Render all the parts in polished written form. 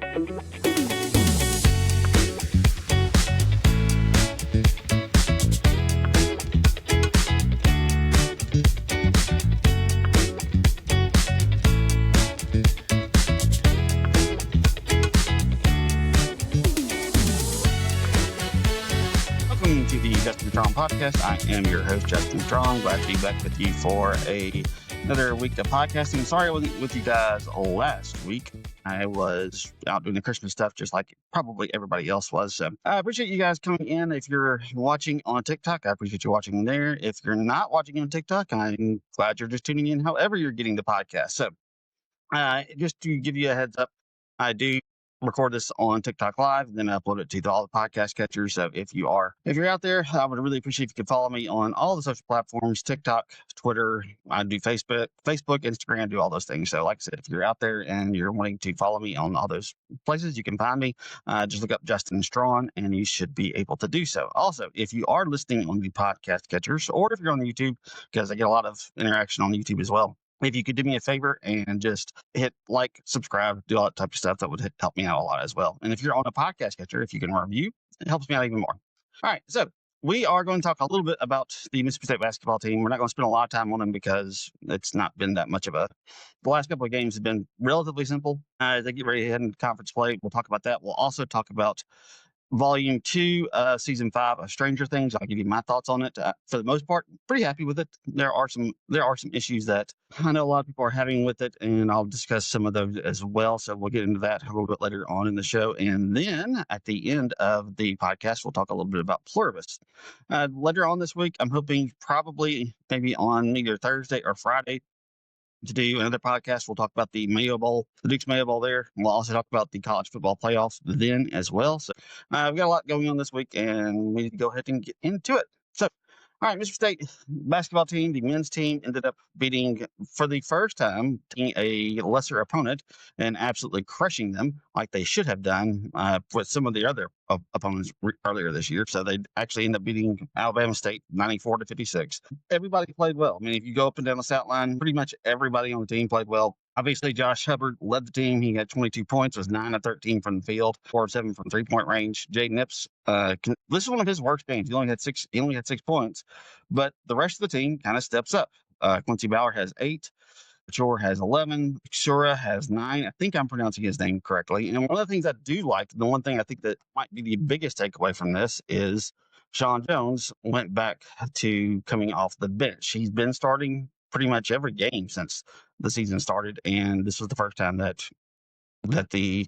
Welcome to the Justin Strawn Podcast. I am your host, Justin Strawn. Glad to be back with you for another week of podcasting. Sorry I wasn't with you guys last week. I was out doing the Christmas stuff just like probably everybody else was. So I appreciate you guys coming in. If you're watching on TikTok, I appreciate you watching there. If you're not watching on TikTok, I'm glad you're just tuning in however you're getting the podcast. So just to give you a heads up, I do record this on TikTok Live, then upload it to all the podcast catchers. So if you're out there, I would really appreciate if you could follow me on all the social platforms, TikTok, Twitter. I do Facebook, Instagram, do all those things. So like I said, if you're out there and you're wanting to follow me on all those places, you can find me. Just look up Justin Strawn and you should be able to do so. Also, if you are listening on the podcast catchers, or if you're on YouTube, because I get a lot of interaction on YouTube as well, if you could do me a favor and just hit like, subscribe, do all that type of stuff, that would help me out a lot as well. And if you're on a podcast catcher, if you can review, it helps me out even more. All right, so we are going to talk a little bit about the Mississippi State basketball team. We're not going to spend a lot of time on them because it's not been that much of the last couple of games have been relatively simple. As they get ready to head into conference play, we'll talk about that. We'll also talk about Volume 2, Season 5 of Stranger Things. I'll give you my thoughts on it. For the most part, pretty happy with it. There are some issues that I know a lot of people are having with it, and I'll discuss some of those as well. So we'll get into that a little bit later on in the show. And then at the end of the podcast, we'll talk a little bit about Pluribus. Later on this week, I'm hoping probably maybe on either Thursday or Friday to do another podcast. We'll talk about the Mayo Bowl, the Duke's Mayo Bowl there. We'll also talk about the college football playoffs then as well. So we've got a lot going on this week, and we need to go ahead and get into it. So, all right, Mississippi State basketball team, the men's team, ended up beating, for the first time, a lesser opponent and absolutely crushing them like they should have done with some of the other opponents earlier this year. So they actually ended up beating Alabama State 94-56. Everybody played well. I mean, if you go up and down the stat line, pretty much everybody on the team played well. Obviously, Josh Hubbard led the team. He had 22 points, was 9 of 13 from the field, 4 of 7 from three-point range. Jaden Nips, this is one of his worst games. He only had 6 points, but the rest of the team kind of steps up. Quincy Bauer has 8. Chor has 11. Shura has 9. I think I'm pronouncing his name correctly. And one of the things I do like, the one thing I think that might be the biggest takeaway from this is Sean Jones went back to coming off the bench. He's been starting pretty much every game since the season started, and this was the first time that the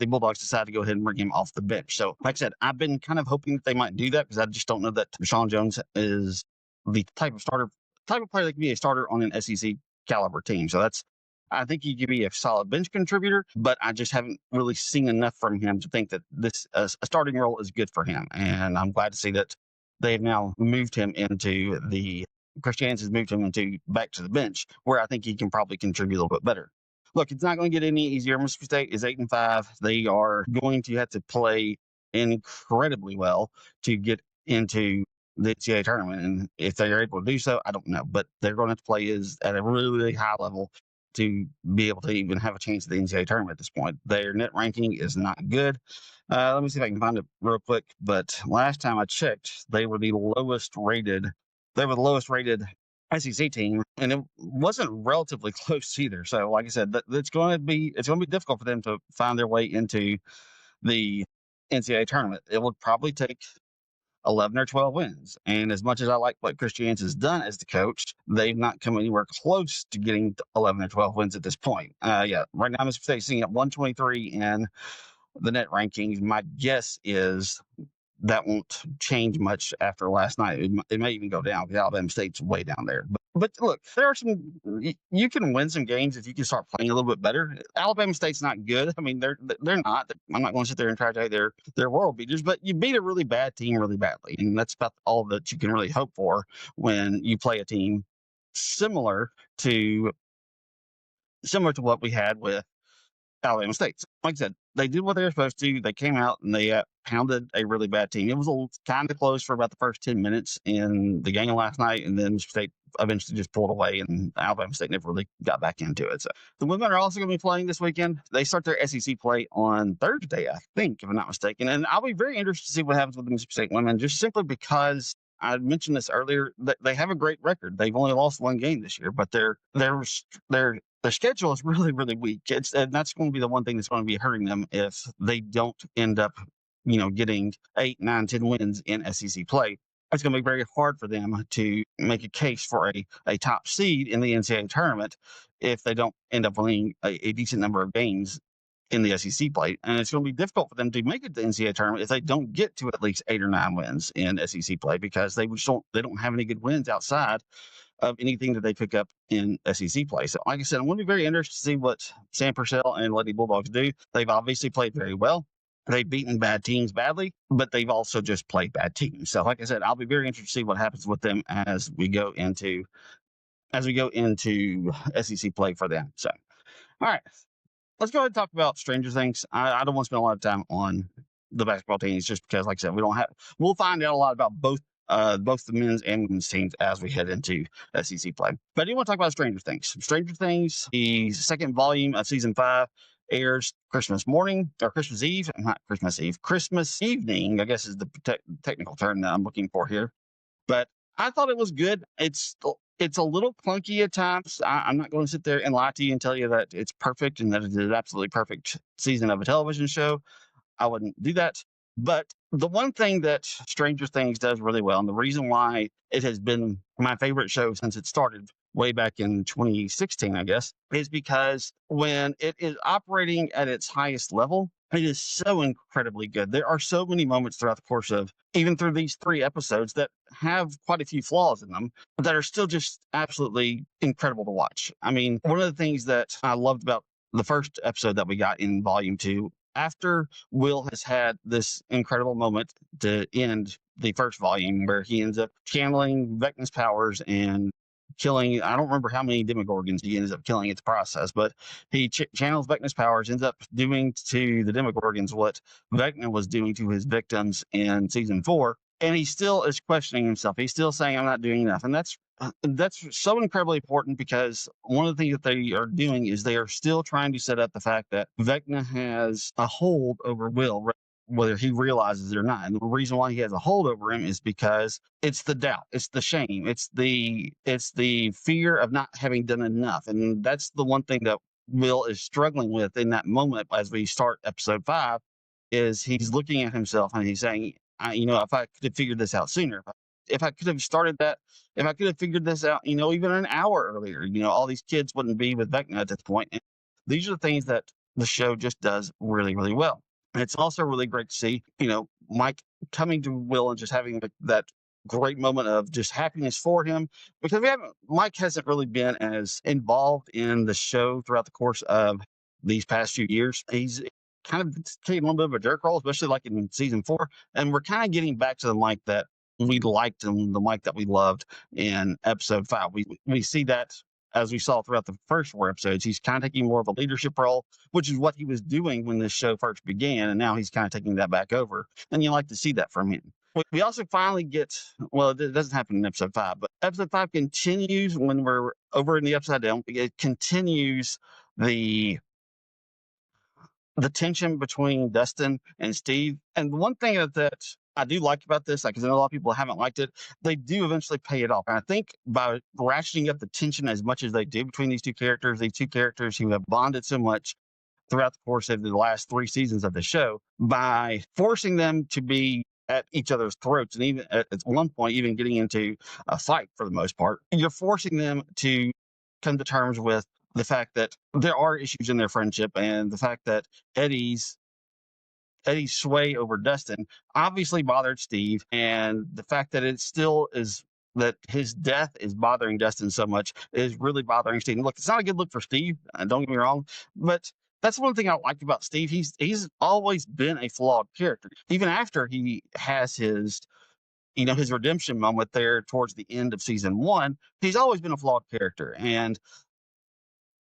Bulldogs decided to go ahead and bring him off the bench. So, like I said, I've been kind of hoping that they might do that because I just don't know that Sean Jones is the type of player that can be a starter on an SEC caliber team. So I think he could be a solid bench contributor, but I just haven't really seen enough from him to think that this a starting role is good for him. And I'm glad to see that they've now moved him into Christians has moved him back to the bench, where I think he can probably contribute a little bit better. Look, it's not going to get any easier. Mississippi State is 8-5. They are going to have to play incredibly well to get into the NCAA tournament, and if they are able to do so, I don't know, but they're going to have to play at a really, really high level to be able to even have a chance at the NCAA tournament at this point. Their net ranking is not good. Let me see if I can find it real quick. But last time I checked, they were the lowest rated. They were the lowest rated SEC team, and it wasn't relatively close either. So, like I said, it's going to be difficult for them to find their way into the NCAA tournament. It would probably take 11 or 12 wins. And as much as I like what Christians has done as the coach, they've not come anywhere close to getting 11 or 12 wins at this point. Right now, Mississippi State sitting at 123 in the net rankings. My guess is that won't change much after last night. It may even go down because Alabama State's way down there. But look, there are you can win some games if you can start playing a little bit better. Alabama State's not good. I mean, they're not. I'm not going to sit there and try to say they're world beaters, but you beat a really bad team really badly. And that's about all that you can really hope for when you play a team similar to what we had with Alabama State. So, like I said, they did what they were supposed to. They came out and they pounded a really bad team. It was kind of close for about the first 10 minutes in the game last night, and then Mississippi State eventually just pulled away, and Alabama State never really got back into it. So the women are also going to be playing this weekend. They start their SEC play on Thursday, I think, if I'm not mistaken. And I'll be very interested to see what happens with the Mississippi State women, just simply because I mentioned this earlier. They have a great record. They've only lost one game this year, but their schedule is really, really weak. And that's going to be the one thing that's going to be hurting them if they don't end up, getting 8, 9, 10 wins in SEC play. It's going to be very hard for them to make a case for a top seed in the NCAA tournament if they don't end up winning a decent number of games in the SEC play. And it's going to be difficult for them to make it to the NCAA tournament if they don't get to at least 8 or 9 wins in SEC play, because they don't have any good wins outside of anything that they pick up in SEC play. So, like I said, I'm going to be very interested to see what Sam Purcell and Lady Bulldogs do. They've obviously played very well. They've beaten bad teams badly, but they've also just played bad teams. So, like I said, I'll be very interested to see what happens with them as we go into SEC play for them. So, all right, let's go ahead and talk about Stranger Things. I don't want to spend a lot of time on the basketball teams just because, like I said, we'll find out a lot about both the men's and women's teams as we head into SEC play. But I do want to talk about Stranger Things. Stranger Things, the second volume of season 5, airs Christmas morning or Christmas Eve, not Christmas Eve, Christmas evening, I guess is the technical term that I'm looking for here. But I thought it was good. It's a little clunky at times. I'm not going to sit there and lie to you and tell you that it's perfect and that it is an absolutely perfect season of a television show. I wouldn't do that. But the one thing that Stranger Things does really well, and the reason why it has been my favorite show since it started way back in 2016, I guess, is because when it is operating at its highest level, it is so incredibly good. There are so many moments throughout the course of, even through these 3 episodes, that have quite a few flaws in them, but that are still just absolutely incredible to watch. I mean, one of the things that I loved about the first episode that we got in volume 2, after Will has had this incredible moment to end the first volume where he ends up channeling Vecna's powers and killing, I don't remember how many Demogorgons he ends up killing in the process, but he channels Vecna's powers, ends up doing to the Demogorgons what Vecna was doing to his victims in season 4. And he still is questioning himself. He's still saying, I'm not doing enough. And that's so incredibly important, because one of the things that they are doing is they are still trying to set up the fact that Vecna has a hold over Will, whether he realizes it or not. And the reason why he has a hold over him is because it's the doubt, it's the shame, it's the fear of not having done enough. And that's the one thing that Will is struggling with in that moment as we start episode 5, is he's looking at himself and he's saying, if I could have figured this out sooner, if I could have figured this out, even an hour earlier, all these kids wouldn't be with Vecna at this point. And these are the things that the show just does really, really well. And it's also really great to see, Mike coming to Will and just having that great moment of just happiness for him, because Mike hasn't really been as involved in the show throughout the course of these past few years. He's kind of taking a little bit of a jerk role, especially like in season 4. And we're kind of getting back to the Mike that we liked and the Mike that we loved in episode 5. We see that as we saw throughout the first 4 episodes. He's kind of taking more of a leadership role, which is what he was doing when this show first began. And now he's kind of taking that back over. And you like to see that from him. We also finally get, well, it doesn't happen in episode 5, but episode 5 continues when we're over in the Upside Down. It continues the tension between Dustin and Steve. And the one thing that I do like about this, because I know a lot of people haven't liked it, they do eventually pay it off. And I think by ratcheting up the tension as much as they do between these two characters who have bonded so much throughout the course of the last 3 seasons of the show, by forcing them to be at each other's throats, and even at one point even getting into a fight for the most part, you're forcing them to come to terms with the fact that there are issues in their friendship, and the fact that Eddie's sway over Dustin obviously bothered Steve, and the fact that it still is that his death is bothering Dustin so much is really bothering Steve. And look, it's not a good look for Steve, don't get me wrong, but that's one thing I like about Steve. He's always been a flawed character, even after he has his redemption moment there towards the end of season 1. He's always been a flawed character, and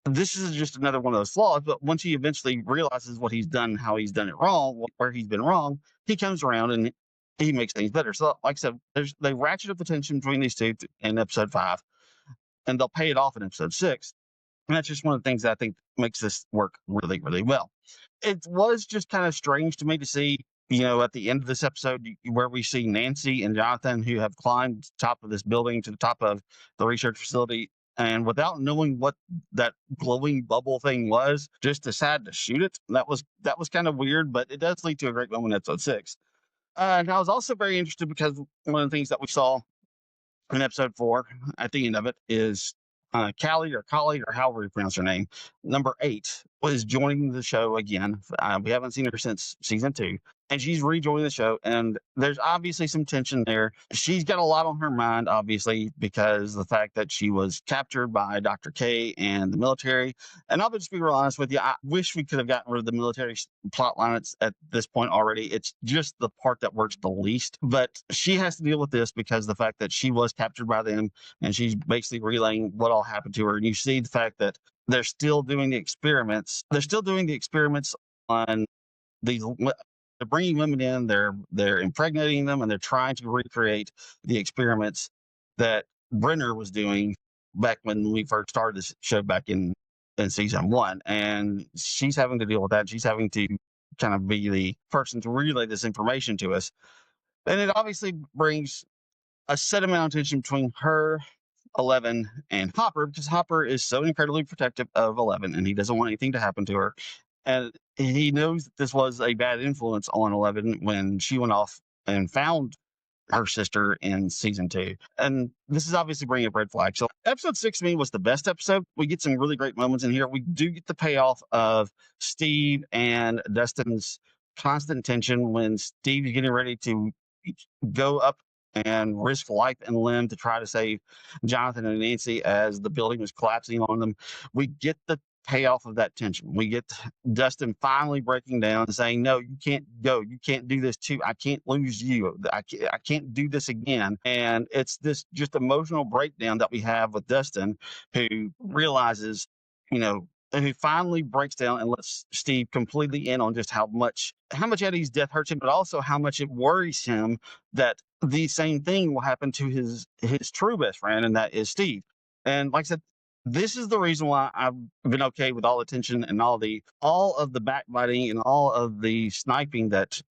this is just another one of those flaws. But once he eventually realizes what he's done, how he's done it wrong, where he's been wrong, he comes around and he makes things better. So, like I said, they ratchet up the tension between these two in episode 5, and they'll pay it off in episode 6. And that's just one of the things that I think makes this work really, really well. It was just kind of strange to me to see, at the end of this episode, where we see Nancy and Jonathan, who have climbed to the top of this building to the top of the research facility, and without knowing what that glowing bubble thing was, just decide to shoot it. That was kind of weird, but it does lead to a great moment in episode 6. And I was also very interested because one of the things that we saw in episode 4 at the end of it is Callie or Collie or however you pronounce her name, number 8, was joining the show again. We haven't seen her since season 2, and she's rejoining the show. And there's obviously some tension there. She's got a lot on her mind, obviously, because the fact that she was captured by Dr. K and the military. And I'll just be real honest with you. I wish we could have gotten rid of the military plot line at this point already. It's just the part that works the least. But she has to deal with this because the fact that she was captured by them, and she's basically relaying what all happened to her. And you see the fact that they're still doing the experiments. They're still doing the experiments on these. They're bringing women in. They're impregnating them, and they're trying to recreate the experiments that Brenner was doing back when we first started this show back in season 1. And she's having to deal with that. She's having to kind of be the person to relay this information to us. And it obviously brings a set amount of tension between her, 11, and Hopper, because Hopper is so incredibly protective of 11 and he doesn't want anything to happen to her. And he knows that this was a bad influence on 11 when she went off and found her sister in season 2. And this is obviously bringing up red flags. So episode 6 to me was the best episode. We get some really great moments in here. We do get the payoff of Steve and Dustin's constant tension when Steve is getting ready to go up and risk life and limb to try to save Jonathan and Nancy as the building was collapsing on them. We get the payoff of that tension. We get Dustin finally breaking down and saying, no, you can't go. You can't do this too. I can't lose you. I can't do this again. And it's this just emotional breakdown that we have with Dustin, who realizes, and who finally breaks down and lets Steve completely in on just how much Eddie's death hurts him, but also how much it worries him that the same thing will happen to his true best friend, and that is Steve. And like I said, this is the reason why I've been okay with all the tension and all of the backbiting and all of the sniping that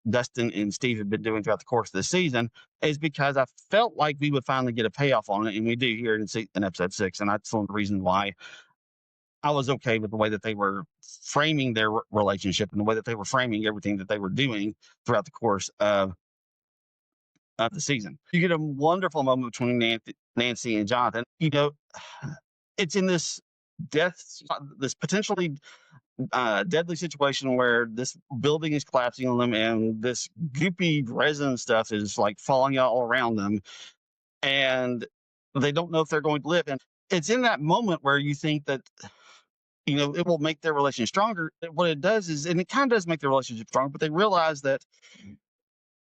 Dustin and Steve have been doing throughout the course of the season, is because I felt like we would finally get a payoff on it, and we do here in episode 6. And that's one of the reasons why I was okay with the way that they were framing their relationship and the way that they were framing everything that they were doing throughout the course of the season. You get a wonderful moment between Nancy and Jonathan. It's in this this potentially deadly situation where this building is collapsing on them and this goopy resin stuff is like falling out all around them, and they don't know if they're going to live. And it's in that moment where you think that it will make their relationship stronger. What it does is, and it kind of does make their relationship stronger, but they realize that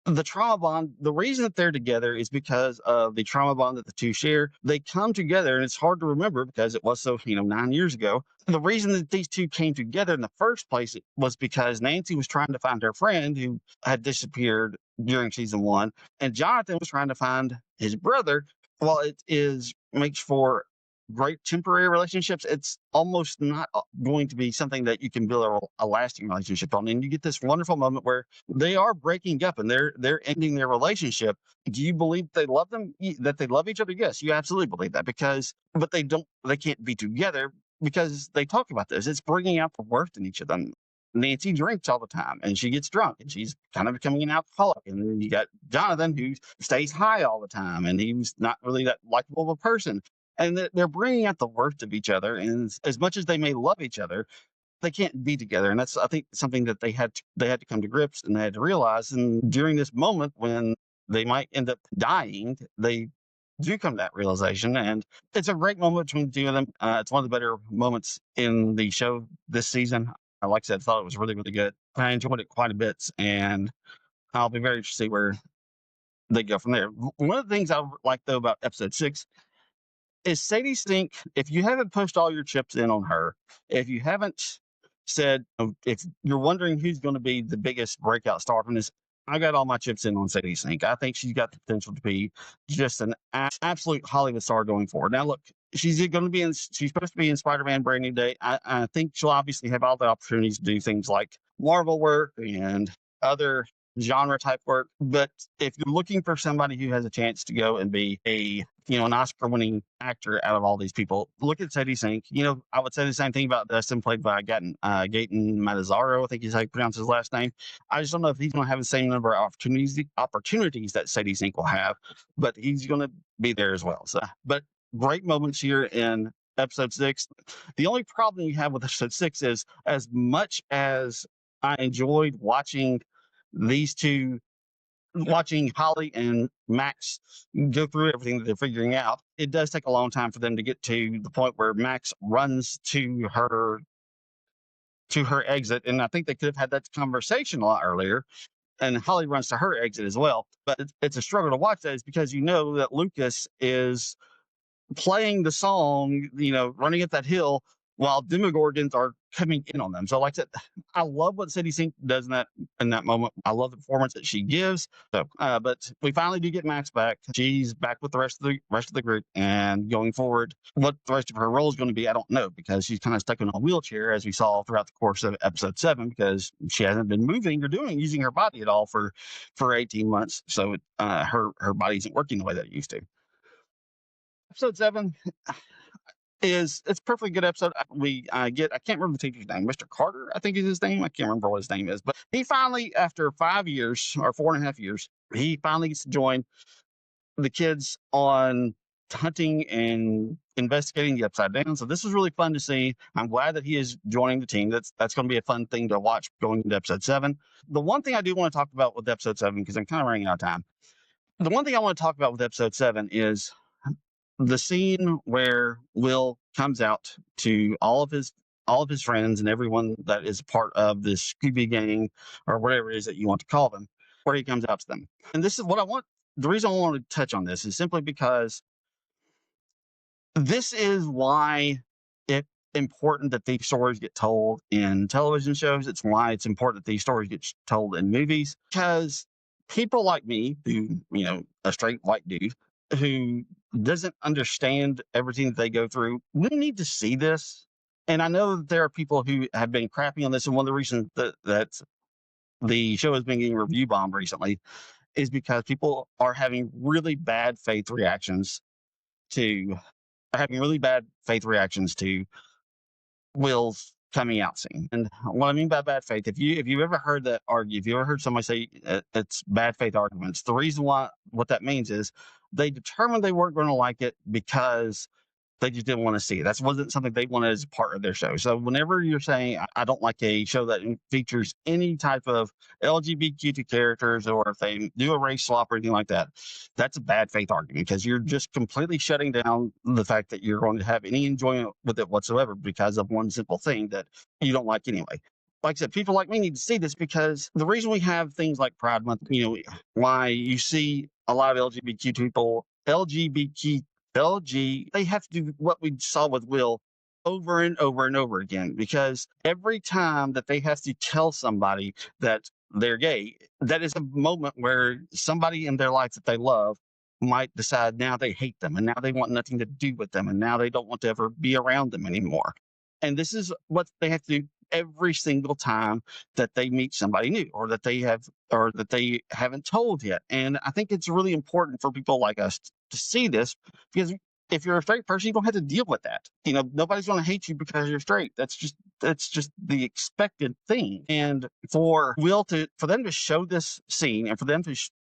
the trauma bond, the reason that they're together is because of the trauma bond that the two share. They come together, and it's hard to remember because it was so, 9 years ago. The reason that these two came together in the first place was because Nancy was trying to find her friend who had disappeared during season 1, and Jonathan was trying to find his brother. While it makes for great temporary relationships, it's almost not going to be something that you can build a lasting relationship on. And you get this wonderful moment where they are breaking up and they're ending their relationship. Do you believe they love them, that they love each other? Yes, you absolutely believe that, but they can't be together because they talk about this. It's bringing out the worst in each of them. Nancy drinks all the time and she gets drunk and she's kind of becoming an alcoholic. And then you got Jonathan, who stays high all the time and he's not really that likable of a person. And they're bringing out the worst of each other. And as much as they may love each other, they can't be together. And that's, I think, something that they had to come to grips and they had to realize. And during this moment when they might end up dying, they do come to that realization. And it's a great moment between the two of them. It's one of the better moments in the show this season. Like I said, I thought it was really, really good. I enjoyed it quite a bit. And I'll be very interested to see where they go from there. One of the things I like, though, about episode 6 is Sadie Sink, if you haven't pushed all your chips in on her, if you haven't said, if you're wondering who's going to be the biggest breakout star from this, I got all my chips in on Sadie Sink. I think she's got the potential to be just an absolute Hollywood star going forward. Now, look, she's supposed to be in Spider-Man Brand New Day. I think she'll obviously have all the opportunities to do things like Marvel work and other genre type work. But if you're looking for somebody who has a chance to go and be an Oscar winning actor out of all these people, look at Sadie Sink. I would say the same thing about Dustin, played by Gaten Matazzaro, I think is how you pronounce his last name. I just don't know if he's going to have the same number of opportunities that Sadie Sink will have, but he's going to be there as well. So, but great moments here in episode 6. The only problem you have with episode 6 is, as much as I enjoyed watching Holly and Max go through everything that they're figuring out, it does take a long time for them to get to the point where Max runs to her exit. And I think they could have had that conversation a lot earlier. And Holly runs to her exit as well. But it's a struggle to watch that, is because you know that Lucas is playing the song, running up that hill while Demogorgons are coming in on them. So like I said, I love what Sadie Sink does in that moment. I love the performance that she gives. So, but we finally do get Max back. She's back with the rest of the group, and going forward, what the rest of her role is going to be, I don't know, because she's kind of stuck in a wheelchair, as we saw throughout the course of episode 7, because she hasn't been moving or using her body at all for 18 months. So her body isn't working the way that it used to. Episode 7 it's a perfectly good episode. I can't remember the teacher's name. Mr. Carter, I think is his name. I can't remember what his name is, but he finally, after 5 years or 4.5 years, he finally gets to join the kids on hunting and investigating the Upside Down. So this was really fun to see. I'm glad that he is joining the team. That's going to be a fun thing to watch going into episode 7. The one thing I do want to talk about with episode 7, because I'm kind of running out of time. The one thing I want to talk about with episode 7 is the scene where Will comes out to all of his friends and everyone that is part of this Scooby gang, or whatever it is that you want to call them, where he comes out to them. And this is what I want. The reason I want to touch on this is simply because this is why it's important that these stories get told in television shows. It's why it's important that these stories get told in movies, because people like me, who, a straight white dude who doesn't understand everything that they go through, we need to see this. And I know that there are people who have been crapping on this, and one of the reasons that the show has been getting review bombed recently is because people are having really bad faith reactions to Will's coming out scene. And what I mean by bad faith, if you've ever heard that argue, if you ever heard somebody say it's bad faith arguments, the reason why, what that means is they determined they weren't going to like it because they just didn't want to see it. That wasn't something they wanted as part of their show. So whenever you're saying, I don't like a show that features any type of LGBTQ characters, or if they do a race swap or anything like that, that's a bad faith argument, because you're just completely shutting down the fact that you're going to have any enjoyment with it whatsoever because of one simple thing that you don't like anyway. Like I said, people like me need to see this, because the reason we have things like Pride Month, why you see a lot of LGBTQ people, they have to do what we saw with Will over and over and over again, because every time that they have to tell somebody that they're gay, that is a moment where somebody in their life that they love might decide now they hate them, and now they want nothing to do with them, and now they don't want to ever be around them anymore. And this is what they have to do every single time that they meet somebody new, or that they haven't told yet. And I think it's really important for people like us to see this, because if you're a straight person, you don't have to deal with that. Nobody's going to hate you because you're straight. That's just the expected thing. And for them to show this scene, and for them to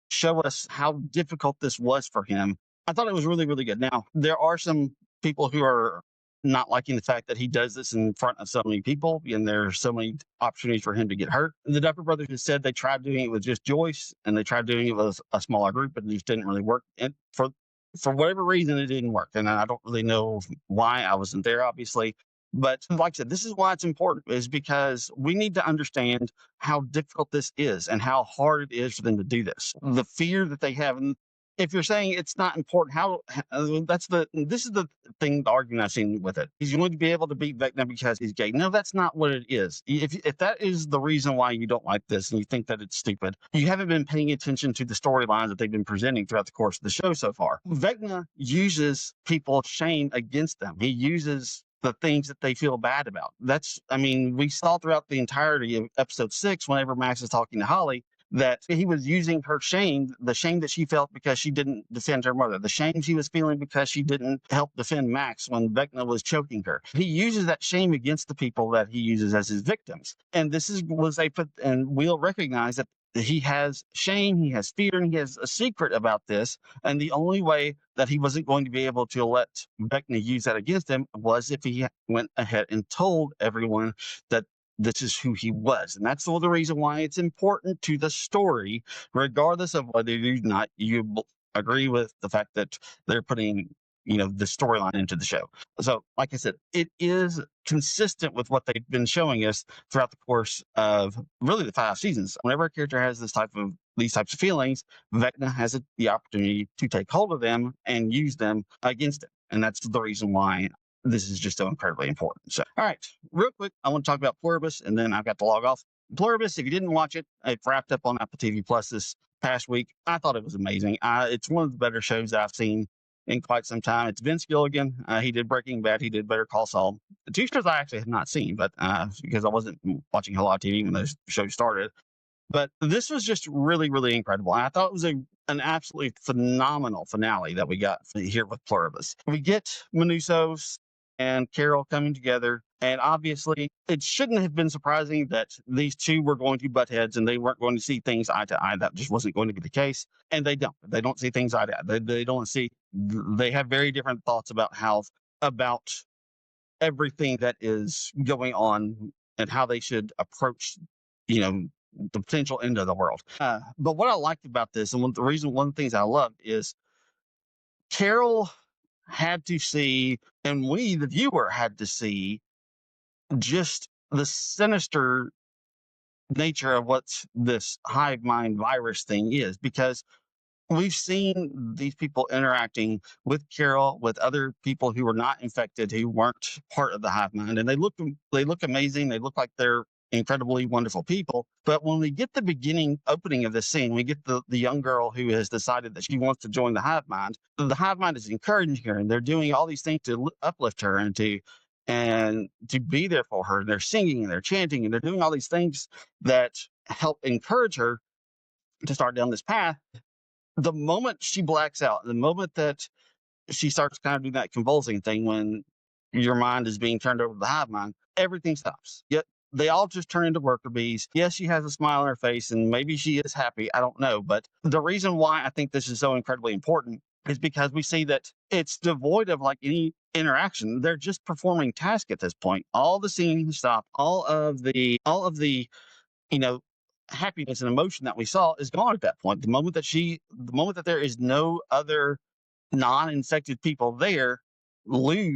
show us how difficult this was for him, I thought it was really, really good. Now, there are some people who are not liking the fact that he does this in front of so many people, and there are so many opportunities for him to get hurt. The Duffer Brothers have said they tried doing it with just Joyce, and they tried doing it with a smaller group, but it just didn't really work. And for whatever reason, it didn't work. And I don't really know why. I wasn't there, obviously. But like I said, this is why it's important, is because we need to understand how difficult this is and how hard it is for them to do this. The fear that they have, and if you're saying it's not important, this is the thing, the argument I've seen with it. He's going to be able to beat Vecna because he's gay. No, that's not what it is. If that is the reason why you don't like this and you think that it's stupid, you haven't been paying attention to the storylines that they've been presenting throughout the course of the show so far. Vecna uses people's shame against them. He uses the things that they feel bad about. We saw throughout the entirety of episode 6, whenever Max is talking to Holly, that he was using her shame, the shame that she felt because she didn't defend her mother, the shame she was feeling because she didn't help defend Max when Vecna was choking her. He uses that shame against the people that he uses as his victims. And we'll recognize that he has shame, he has fear, and he has a secret about this. And the only way that he wasn't going to be able to let Vecna use that against him was if he went ahead and told everyone that this is who he was. And that's the reason why it's important to the story, regardless of whether you agree with the fact that they're putting, the storyline into the show. So, like I said, it is consistent with what they've been showing us throughout the course of really the 5 seasons. Whenever a character has these types of feelings, Vecna has the opportunity to take hold of them and use them against it. And that's the reason why this is just so incredibly important. So, all right, real quick, I want to talk about Pluribus, and then I've got to log off. Pluribus, if you didn't watch it, it wrapped up on Apple TV Plus this past week. I thought it was amazing. It's one of the better shows I've seen in quite some time. It's Vince Gilligan. He did Breaking Bad. He did Better Call Saul. The 2 shows I actually have not seen, but because I wasn't watching a lot of TV when those shows started. But this was just really, really incredible. And I thought it was an absolutely phenomenal finale that we got here with Pluribus. We get Manusos and Carol coming together. And obviously, it shouldn't have been surprising that these 2 were going to butt heads and they weren't going to see things eye to eye. That just wasn't going to be the case. And they don't. They don't see things eye to eye. They have very different thoughts about everything that is going on and how they should approach, the potential end of the world. But what I liked about this, and one of the things I loved, is Carol had to see, and we, the viewer, had to see just the sinister nature of what this hive mind virus thing is, because we've seen these people interacting with Carol, with other people who were not infected, who weren't part of the hive mind, and they look amazing. They look like they're incredibly wonderful people. But when we get the opening of this scene, we get the young girl who has decided that she wants to join the hive mind. The hive mind is encouraging her, and they're doing all these things to uplift her and to be there for her. They're singing and they're chanting and they're doing all these things that help encourage her to start down this path. The moment she blacks out, the moment that she starts kind of doing that convulsing thing, when your mind is being turned over to the hive mind, everything stops. Yet they all just turn into worker bees. Yes, she has a smile on her face and maybe she is happy. I don't know. But the reason why I think this is so incredibly important is because we see that it's devoid of like any interaction. They're just performing tasks at this point. All the singing stopped. All of the happiness and emotion that we saw is gone at that point. The moment that there is no other non-infected people there, we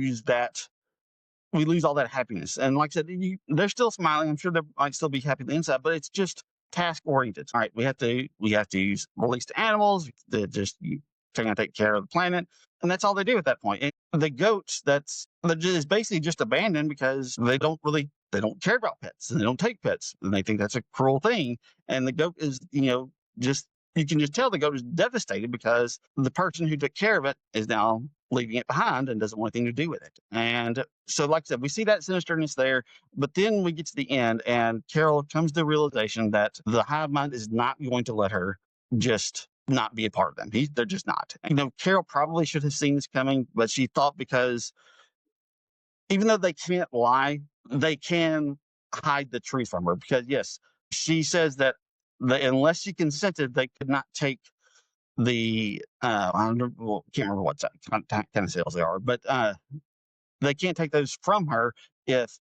lose all that happiness. And like I said, they're still smiling. I'm sure they might still be happy on the inside, but it's just task oriented. All right, we have to use released animals to just trying to take care of the planet, and that's all they do at that point. And the goats, is basically just abandoned because they don't care about pets and they don't take pets, and they think that's a cruel thing. And the goat is, you can just tell the goat is devastated because the person who took care of it is now leaving it behind and doesn't want anything to do with it. And so, like I said, we see that sinisterness there, but then we get to the end and Carol comes to the realization that the hive mind is not going to let her just not be a part of them. They're just not. Carol probably should have seen this coming, but she thought, because even though they can't lie, they can hide the truth from her. Because yes, she says that unless she consented, they could not take the I can't remember what kind of sales they are, but they can't take those from her if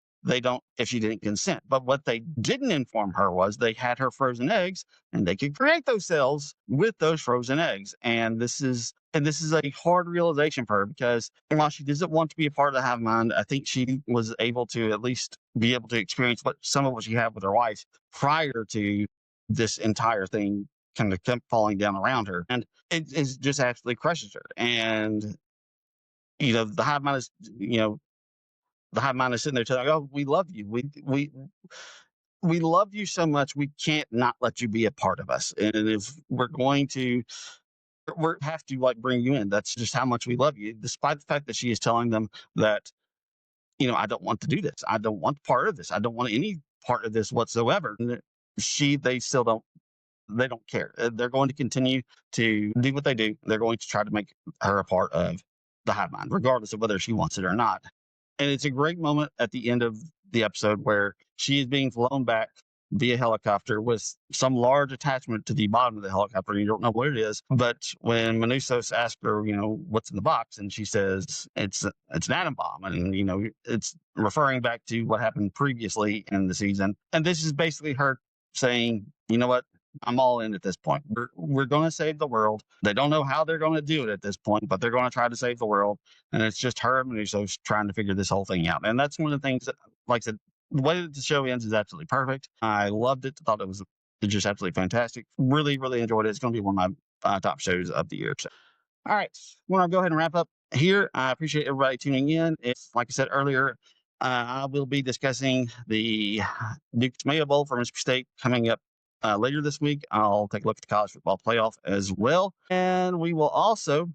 she didn't consent. But what they didn't inform her was they had her frozen eggs, and they could create those cells with those frozen eggs. And this is a hard realization for her, because while she doesn't want to be a part of the hive mind, I think she was able to at least be able to experience some of what she had with her wife prior to this entire thing kind of kept falling down around her, and it just absolutely crushes her. And the hive mind is sitting there telling her, "Oh, we love you. We love you so much. We can't not let you be a part of us. And if we're going to, we have to like bring you in. That's just how much we love you." Despite the fact that she is telling them that, I don't want to do this. I don't want part of this. I don't want any part of this whatsoever. And they still don't. They don't care. They're going to continue to do what they do. They're going to try to make her a part of the hive mind, regardless of whether she wants it or not. And it's a great moment at the end of the episode where she is being flown back via helicopter with some large attachment to the bottom of the helicopter. You don't know what it is. But when Manusos asks her, what's in the box, and she says it's an atom bomb. And, it's referring back to what happened previously in the season. And this is basically her saying, you know what? I'm all in at this point. We're going to save the world. They don't know how they're going to do it at this point, but they're going to try to save the world. And it's just her and Manusos trying to figure this whole thing out. And that's one of the things that, like I said, the way that the show ends is absolutely perfect. I loved it. Thought it was just absolutely fantastic. Really, really enjoyed it. It's going to be one of my top shows of the year. So, all right. I want to go ahead and wrap up here. I appreciate everybody tuning in. Like I said earlier, I will be discussing the Duke Tomato Bowl for Mississippi State coming up later this week. I'll take a look at the college football playoff as well. And we will also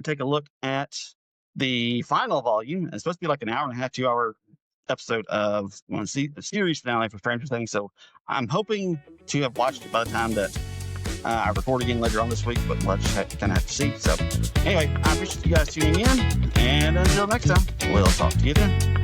take a look at the final volume. It's supposed to be like an hour and a half, 2 hour episode of the series finale for Stranger Things. So I'm hoping to have watched it by the time that I record again later on this week, but we'll just kind of have to see. So anyway, I appreciate you guys tuning in. And until next time, we'll talk to you then.